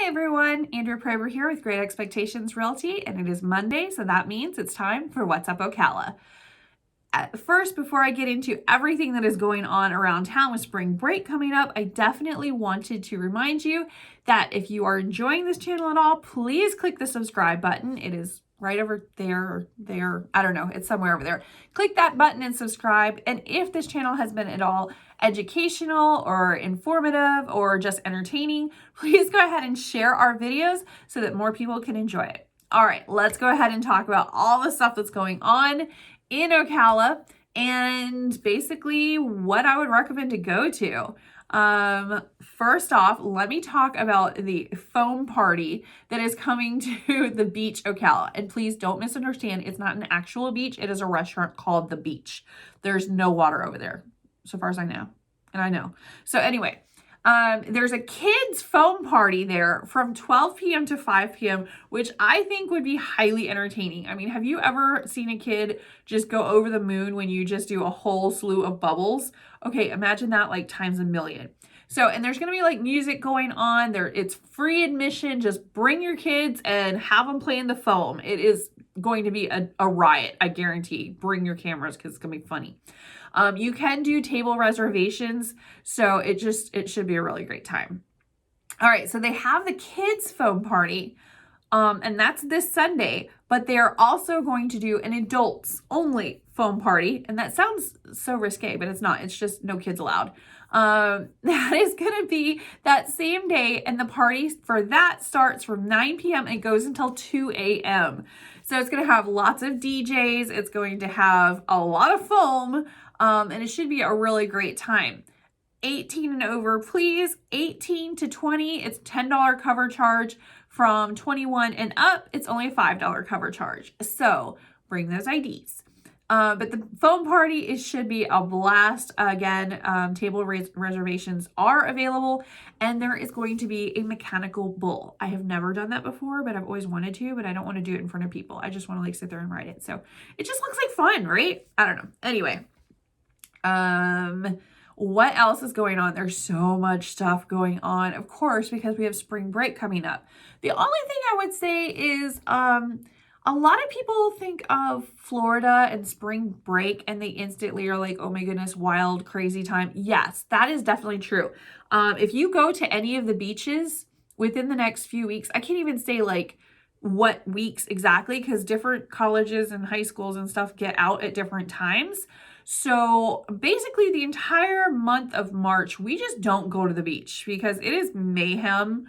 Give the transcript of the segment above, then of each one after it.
everyone, Andrea Prober here with Great Expectations Realty, and it is Monday, so that means it's time for What's Up Ocala. First, before I get into everything that is going on around town with spring break coming up, I definitely wanted to remind you that if you are enjoying this channel at all, please click the subscribe button. It is right over there or there. I don't know. It's somewhere over there. Click that button and subscribe. And if this channel has been at all educational or informative or just entertaining, please go ahead and share our videos so that more people can enjoy it. All right, let's go ahead and talk about all the stuff that's going on in Ocala and basically what I would recommend to go to. First off, let me talk about the foam party that is coming to the beach Ocala. And please don't misunderstand, it's not an actual beach. It is a restaurant called The Beach. There's no water over there, so far as I know. And I know. So anyway, there's a kids foam party there from 12 p.m. to 5 p.m., which I think would be highly entertaining. I mean, have you ever seen a kid just go over the moon when you just do a whole slew of bubbles? Okay, imagine that like times a million. So, and there's going to be like music going on there. It's free admission. Just bring your kids and have them play in the foam. It is going to be a riot, I guarantee. Bring your cameras because it's going to be funny. You can do table reservations, so it should be a really great time. All right, so they have the kids foam party, and that's this Sunday, but they're also going to do an adults only foam party, and that sounds so risque, but it's not. It's just no kids allowed. That is going to be that same day, and the party for that starts from 9 p.m. and goes until 2 a.m. So it's going to have lots of DJs. It's going to have a lot of foam, and it should be a really great time. 18 and over, please. 18 to 20, it's $10 cover charge. From 21 and up, it's only a $5 cover charge. So bring those IDs. But the foam party, it should be a blast. Again, table reservations are available, and there is going to be a mechanical bull. I have never done that before, but I've always wanted to, but I don't want to do it in front of people. I just want to like sit there and ride it. So it just looks like fun, right? I don't know. Anyway, what else is going on? There's so much stuff going on, of course, because we have spring break coming up. The only thing I would say is, a lot of people think of Florida and spring break and they instantly are like, oh my goodness, wild, crazy time. Yes, that is definitely true. If you go to any of the beaches within the next few weeks, I can't even say like what weeks exactly because different colleges and high schools and stuff get out at different times. So basically the entire month of March, we just don't go to the beach because it is mayhem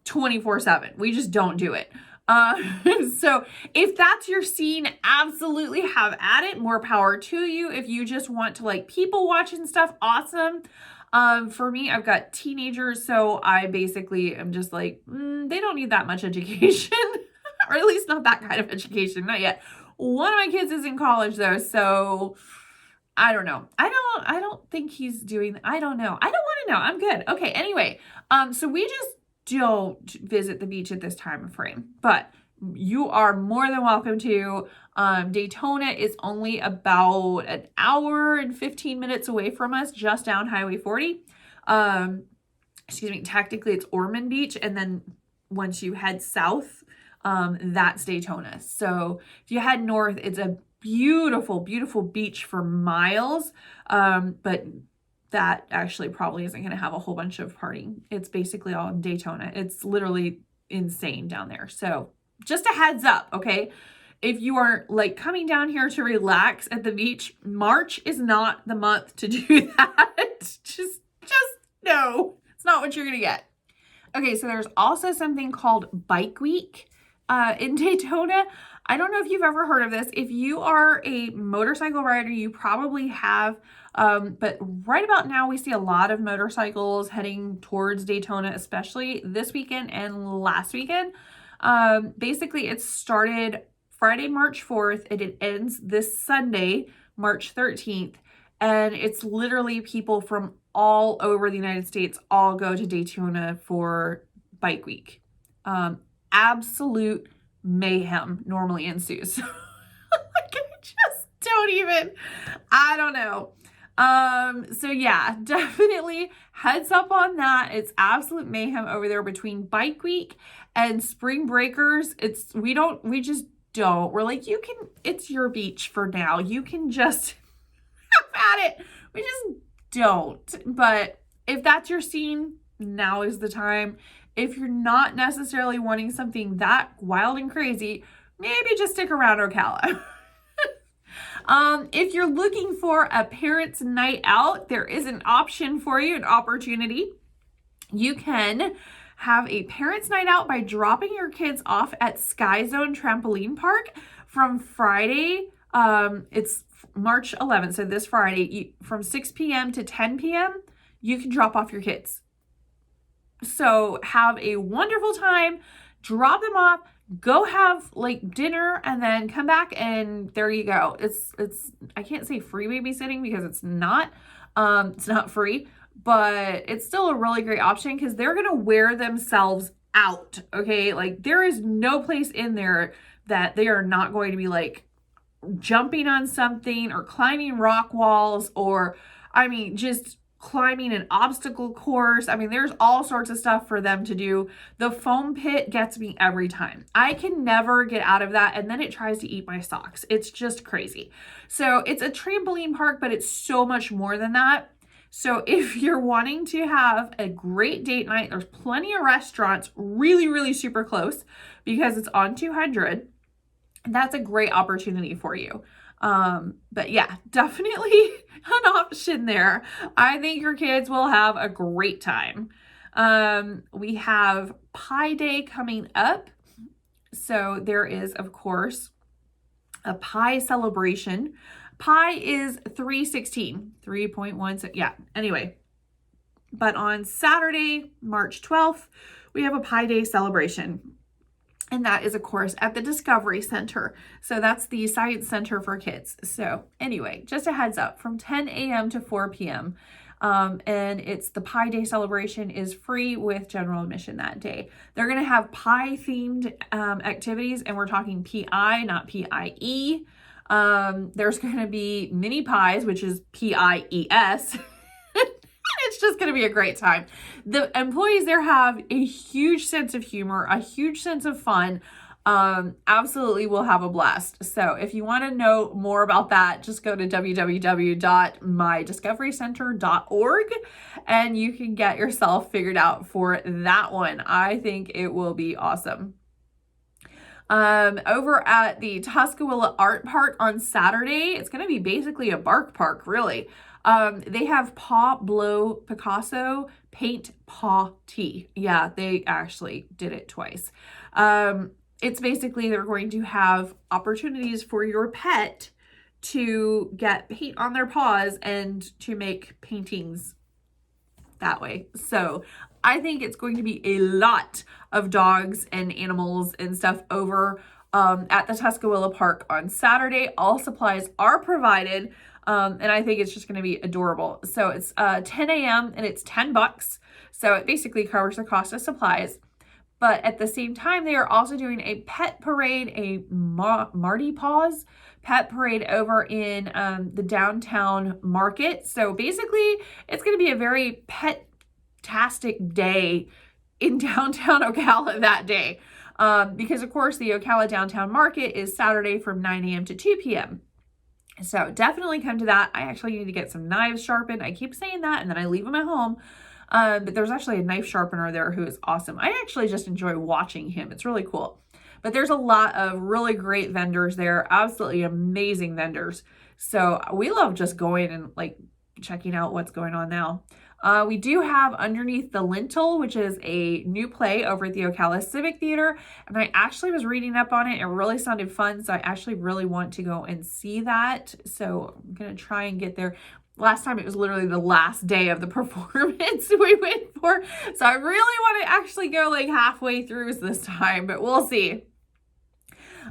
24/7. We just don't do it. So if that's your scene, absolutely have at it. More power to you. If you just want to like people watch and stuff, awesome. For me, I've got teenagers, so I basically am just like, they don't need that much education, or at least not that kind of education, not yet. One of my kids is in college though, so I don't know. I don't think he's doing, I don't know. I don't want to know. I'm good. Okay. Anyway, so we just don't visit the beach at this time frame, but you are more than welcome to. Daytona is only about an hour and 15 minutes away from us, just down Highway 40. Excuse me, technically it's Ormond Beach, and then once you head south, that's Daytona. So if you head north, it's a beautiful, beautiful beach for miles, but that actually probably isn't going to have a whole bunch of partying. It's basically all in Daytona. It's literally insane down there. So just a heads up, okay? If you are like coming down here to relax at the beach, March is not the month to do that. Just no, it's not what you're going to get. Okay, so there's also something called Bike Week in Daytona. I don't know if you've ever heard of this. If you are a motorcycle rider, you probably have. But right about now, we see a lot of motorcycles heading towards Daytona, especially this weekend and last weekend. Basically, it started Friday, March 4th, and it ends this Sunday, March 13th. And it's literally people from all over the United States all go to Daytona for Bike Week. Absolute mayhem normally ensues. Like, I just don't even, I don't know. So yeah, definitely heads up on that. It's absolute mayhem over there between Bike Week and Spring Breakers. We just don't. We're like, it's your beach for now. You can just have at it. We just don't. But if that's your scene, now is the time. If you're not necessarily wanting something that wild and crazy, maybe just stick around Ocala. If you're looking for a parents' night out, there is an option for you, an opportunity. You can have a parents' night out by dropping your kids off at Sky Zone Trampoline Park from Friday. It's March 11th, so this Friday, from 6 p.m. to 10 p.m., you can drop off your kids. So have a wonderful time, drop them off, go have like dinner, and then come back, and there you go. It's I can't say free babysitting because it's not free, but it's still a really great option because they're gonna wear themselves out. Okay, like there is no place in there that they are not going to be like jumping on something or climbing rock walls, or just climbing an obstacle course. There's all sorts of stuff for them to do. The foam pit gets me every time. I can never get out of that, and then it tries to eat my socks. It's just crazy. So it's a trampoline park, but it's so much more than that. So if you're wanting to have a great date night, there's plenty of restaurants really, really super close because it's on 200. That's a great opportunity for you. But yeah, definitely an option there. I think your kids will have a great time. We have Pie Day coming up. So there is, of course, a pie celebration. Pie is 316, 3.1. Yeah, anyway. But on Saturday, March 12th, we have a Pie Day celebration. And that is, of course, at the Discovery Center. So that's the Science Center for kids. So anyway, just a heads up, from 10 a.m. to 4 p.m. And it's the Pie Day celebration is free with general admission that day. They're going to have pie-themed activities, and we're talking P-I, not P-I-E. There's going to be mini pies, which is P-I-E-S. It's just going to be a great time. The employees there have a huge sense of humor, a huge sense of fun. Absolutely will have a blast. So if you want to know more about that, just go to www.mydiscoverycenter.org and you can get yourself figured out for that one. I think it will be awesome. Over at the Tuscaloosa Art Park on Saturday, it's going to be basically a bark park, really. They have Pablo Picasso paint paw tea. Yeah, they actually did it twice. It's basically they're going to have opportunities for your pet to get paint on their paws and to make paintings that way. So I think it's going to be a lot of dogs and animals and stuff over at the Tuscaloosa Park on Saturday. All supplies are provided. And I think it's just going to be adorable. So it's 10 a.m. and it's $10. So it basically covers the cost of supplies. But at the same time, they are also doing a pet parade, a Marty Paws pet parade over in the downtown market. So basically, it's going to be a very pet-tastic day in downtown Ocala that day. Because, of course, the Ocala downtown market is Saturday from 9 a.m. to 2 p.m. So definitely come to that. I actually need to get some knives sharpened. I keep saying that and then I leave them at home. But there's actually a knife sharpener there who is awesome. I actually just enjoy watching him. It's really cool. But there's a lot of really great vendors there. Absolutely amazing vendors. So we love just going and like checking out what's going on now. We do have Underneath the Lintel, which is a new play over at the Ocala Civic Theater. And I actually was reading up on it. It really sounded fun. So I actually really want to go and see that. So I'm going to try and get there. Last time it was literally the last day of the performance we went for. So I really want to actually go like halfway through this time, but we'll see.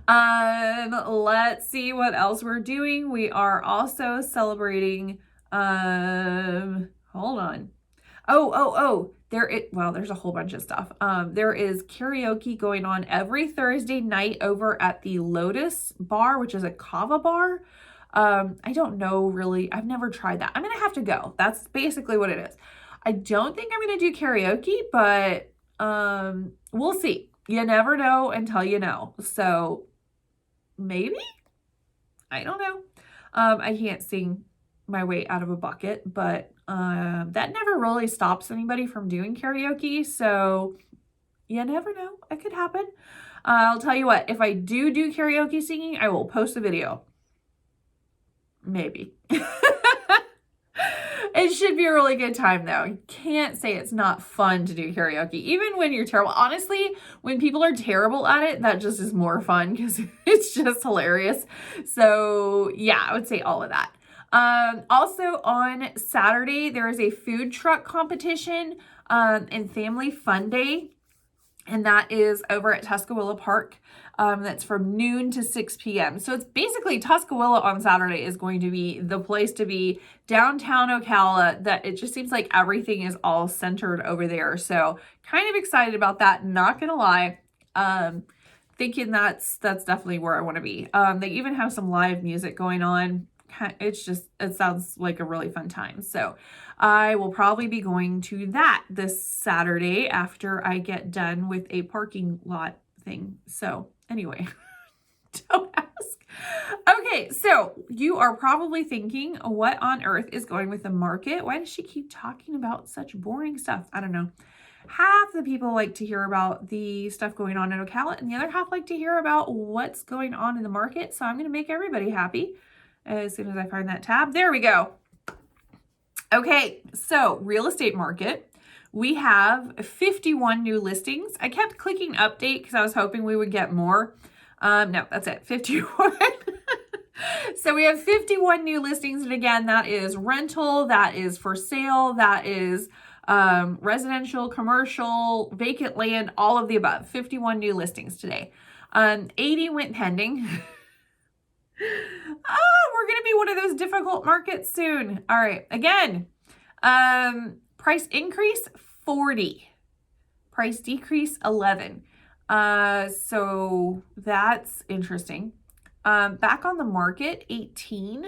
Let's see what else we're doing. We are also celebrating, hold on. There's a whole bunch of stuff. There is karaoke going on every Thursday night over at the Lotus Bar, which is a kava bar. I don't know really. I've never tried that. I'm going to have to go. That's basically what it is. I don't think I'm going to do karaoke, but we'll see. You never know until you know. So maybe? I don't know. I can't sing my way out of a bucket, but that never really stops anybody from doing karaoke. So you never know. It could happen. I'll tell you what, if I do karaoke singing, I will post a video. Maybe. It should be a really good time though. You can't say it's not fun to do karaoke, even when you're terrible. Honestly, when people are terrible at it, that just is more fun because it's just hilarious. So yeah, I would say all of that. Also on Saturday, there is a food truck competition and family fun day. And that is over at Tuscaloosa Park. That's from noon to 6 p.m. So it's basically Tuscaloosa on Saturday is going to be the place to be, downtown Ocala. That it just seems like everything is all centered over there. So kind of excited about that, not gonna lie. Thinking that's definitely where I want to be. They even have some live music going on. It sounds like a really fun time. So I will probably be going to that this Saturday after I get done with a parking lot thing. So anyway, don't ask. Okay, so you are probably thinking, what on earth is going with the market? Why does she keep talking about such boring stuff? I don't know. Half the people like to hear about the stuff going on in Ocala, and the other half like to hear about what's going on in the market. So I'm going to make everybody happy as soon as I find that tab. There we go. Okay, so real estate market. We have 51 new listings. I kept clicking update because I was hoping we would get more. No, that's it, 51. So we have 51 new listings. And again, that is rental, that is for sale, that is residential, commercial, vacant land, all of the above. 51 new listings today. 80 went pending. We're going to be one of those difficult markets soon. All right. Again, price increase 40. Price decrease 11. So that's interesting. Back on the market 18.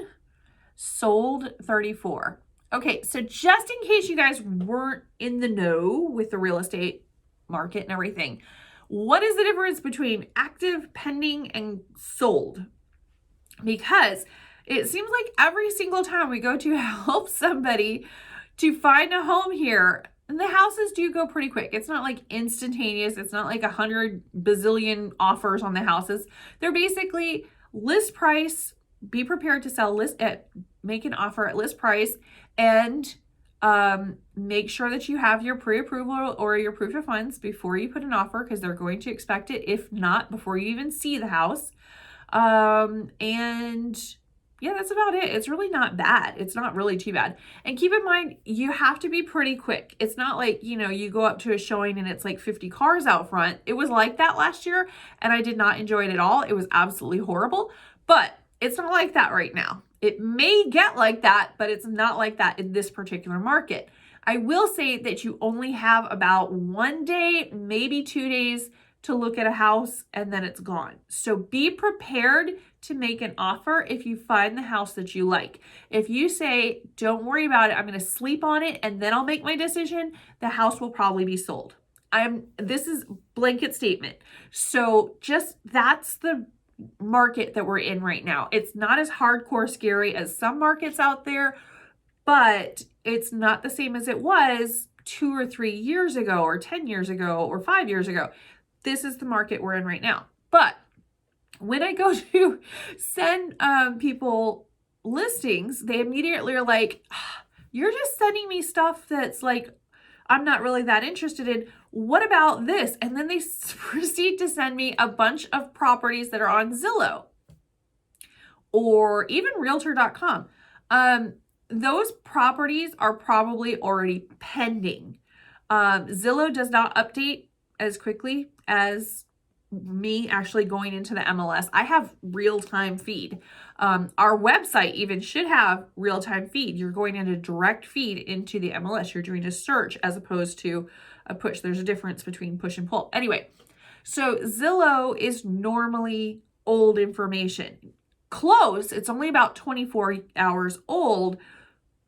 Sold 34. Okay, so just in case you guys weren't in the know with the real estate market and everything, what is the difference between active, pending, and sold? Because it seems like every single time we go to help somebody to find a home here, and the houses do go pretty quick. It's not like instantaneous. It's not like 100 bazillion offers on the houses. They're basically list price, be prepared to sell, make an offer at list price, and make sure that you have your pre-approval or your proof of funds before you put an offer, because they're going to expect it, if not before you even see the house. And yeah, that's about it. It's really not bad. It's not really too bad. And keep in mind, you have to be pretty quick. It's not like, you go up to a showing and it's like 50 cars out front. It was like that last year, and I did not enjoy it at all. It was absolutely horrible, but it's not like that right now. It may get like that, but it's not like that in this particular market. I will say that you only have about 1 day, maybe 2 days to look at a house, and then it's gone. So be prepared to make an offer if you find the house that you like. If you say, don't worry about it, I'm going to sleep on it and then I'll make my decision, the house will probably be sold. This is blanket statement. So that's the market that we're in right now. It's not as hardcore scary as some markets out there, but it's not the same as it was 2 or 3 years ago, or 10 years ago, or 5 years ago. This is the market we're in right now. But when I go to send people listings, they immediately are like, you're just sending me stuff that's like, I'm not really that interested in. What about this? And then they proceed to send me a bunch of properties that are on Zillow or even Realtor.com. Those properties are probably already pending. Zillow does not update as quickly as me actually going into the MLS. I have real-time feed. Our website even should have real-time feed. You're going in a direct feed into the MLS. You're doing a search as opposed to a push. There's a difference between push and pull. Anyway, so Zillow is normally old information. close. It's only about 24 hours old,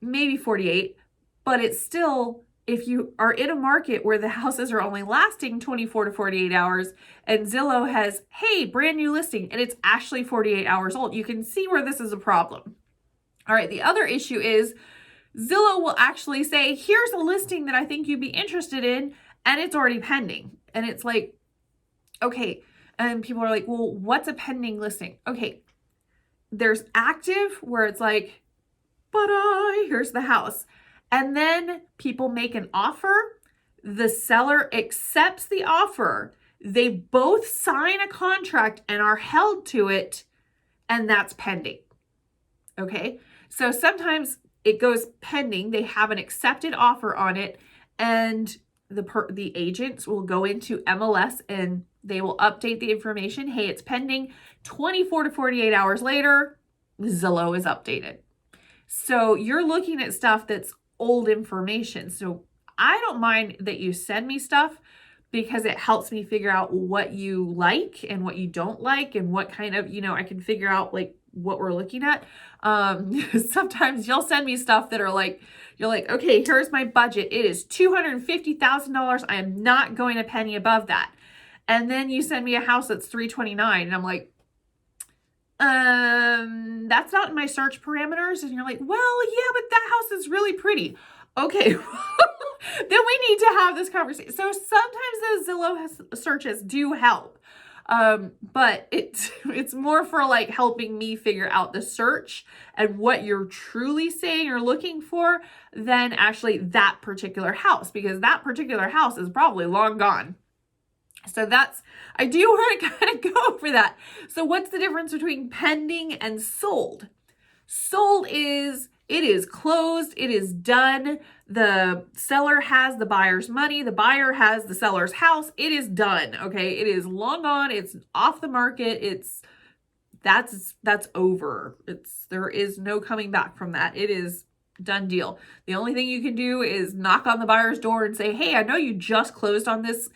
maybe 48, but it's still, if you are in a market where the houses are only lasting 24 to 48 hours and Zillow has, hey, brand new listing, and it's actually 48 hours old, you can see where this is a problem. All right, the other issue is Zillow will actually say, here's a listing that I think you'd be interested in, and it's already pending. And it's like, okay. And people are like, well, what's a pending listing? Okay, there's active where it's like, but here's the house. And then people make an offer. The seller accepts the offer. They both sign a contract and are held to it, and that's pending. Okay, so sometimes it goes pending. They have an accepted offer on it, and the agents will go into MLS and they will update the information. Hey, it's pending. 24 to 48 hours later, Zillow is updated. So you're looking at stuff that's old information. So I don't mind that you send me stuff because it helps me figure out what you like and what you don't like and what kind of, I can figure out like what we're looking at. Sometimes you'll send me stuff that are like, you're like, okay, here's my budget. It is $250,000. I am not going a penny above that. And then you send me a house that's $329 and I'm like, that's not in my search parameters. And you're like, well, yeah, but that house is really pretty. Okay. Then we need to have this conversation. So sometimes those Zillow searches do help. But it's more for like helping me figure out the search and what you're truly saying you're looking for than actually that particular house, because that particular house is probably long gone. So I do want to kind of go over that. So what's the difference between pending and sold? Sold is, it is closed, it is done. The seller has the buyer's money, the buyer has the seller's house. It is done, okay? It is long gone, it's off the market, that's over. There is no coming back from that. It is done deal. The only thing you can do is knock on the buyer's door and say, hey, I know you just closed on this.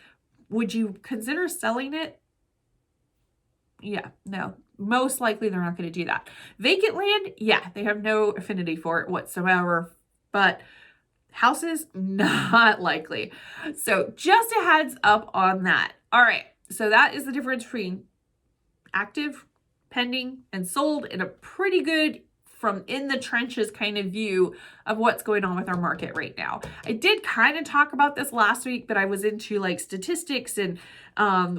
Would you consider selling it? Yeah, no. Most likely they're not going to do that. Vacant land, yeah, they have no affinity for it whatsoever. But houses, not likely. So just a heads up on that. All right, so that is the difference between active, pending, and sold, in a pretty good from in the trenches kind of view of what's going on with our market right now. I did kind of talk about this last week, but I was into like statistics and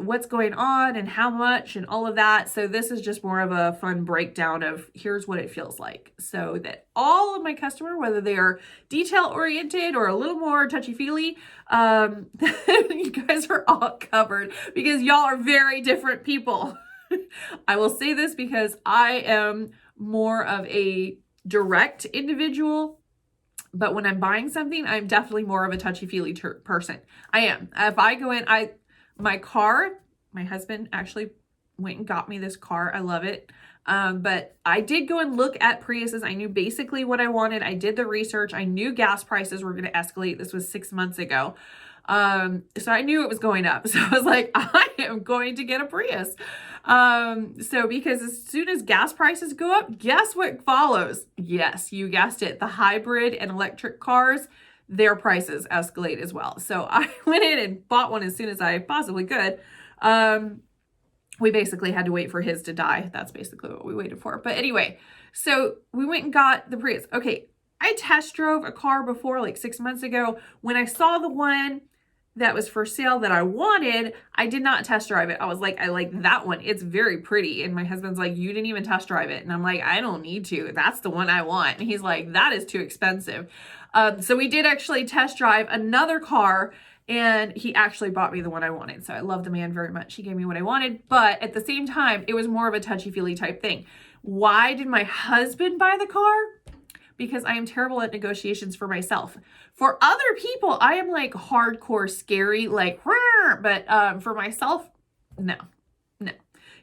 what's going on and how much and all of that. So this is just more of a fun breakdown of here's what it feels like, so that all of my customer, whether they are detail oriented or a little more touchy-feely, you guys are all covered, because y'all are very different people. I will say this because I am more of a direct individual, but when I'm buying something, I'm definitely more of a touchy-feely person. I am. If I go in, my husband actually went and got me this car. I love it. But I did go and look at Priuses. I knew basically what I wanted. I did the research. I knew gas prices were going to escalate. This was 6 months ago. So I knew it was going up. So I was like, I am going to get a Prius. Because as soon as gas prices go up, guess what follows? Yes, you guessed it. The hybrid and electric cars, their prices escalate as well. So I went in and bought one as soon as I possibly could. We basically had to wait for his to die. That's basically what we waited for. But anyway, so we went and got the Prius. Okay, I test drove a car before, like 6 months ago. When I saw the one that was for sale that I wanted, I did not test drive it. I was like, I like that one. It's very pretty. And my husband's like, you didn't even test drive it. And I'm like, I don't need to. That's the one I want. And he's like, that is too expensive. So we did actually test drive another car, and he actually bought me the one I wanted. So I love the man very much. He gave me what I wanted. But at the same time, it was more of a touchy-feely type thing. Why did my husband buy the car? Because I am terrible at negotiations for myself. For other people, I am like hardcore scary, like, but for myself, no.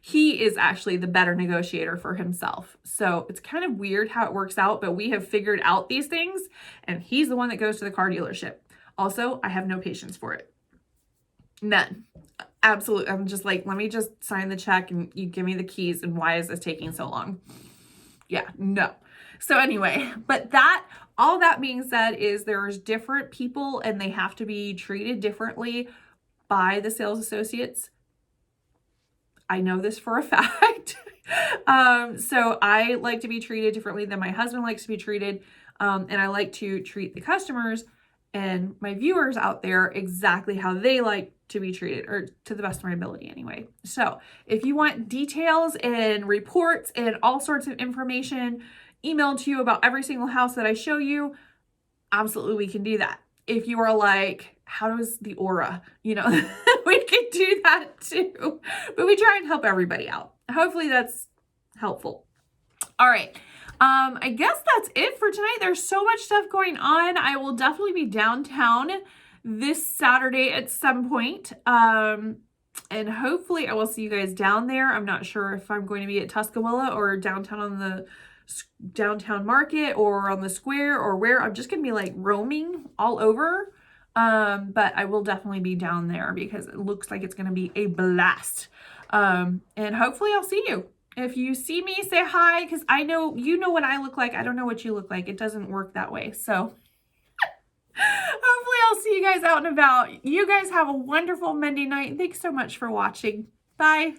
He is actually the better negotiator for himself. So it's kind of weird how it works out, but we have figured out these things, and he's the one that goes to the car dealership. Also, I have no patience for it. None. absolutely. I'm just like, let me just sign the check and you give me the keys. And why is this taking so long? Yeah, no. So anyway, but all that being said is there's different people and they have to be treated differently by the sales associates. I know this for a fact. So I like to be treated differently than my husband likes to be treated. And I like to treat the customers and my viewers out there exactly how they like to be treated, or to the best of my ability anyway. So if you want details and reports and all sorts of information emailed to you about every single house that I show you, absolutely we can do that. If you are like, how does the aura, we can do that too. But we try and help everybody out. Hopefully that's helpful. All right. I guess that's it for tonight. There's so much stuff going on. I will definitely be downtown this Saturday at some point. And hopefully I will see you guys down there. I'm not sure if I'm going to be at Tuscaloosa or downtown on the downtown market or on the square or where. I'm just going to be like roaming all over. But I will definitely be down there because it looks like it's going to be a blast. And hopefully I'll see you. If you see me, say hi, because I know you know what I look like. I don't know what you look like. It doesn't work that way. So hopefully I'll see you guys out and about. You guys have a wonderful Monday night. Thanks so much for watching. Bye.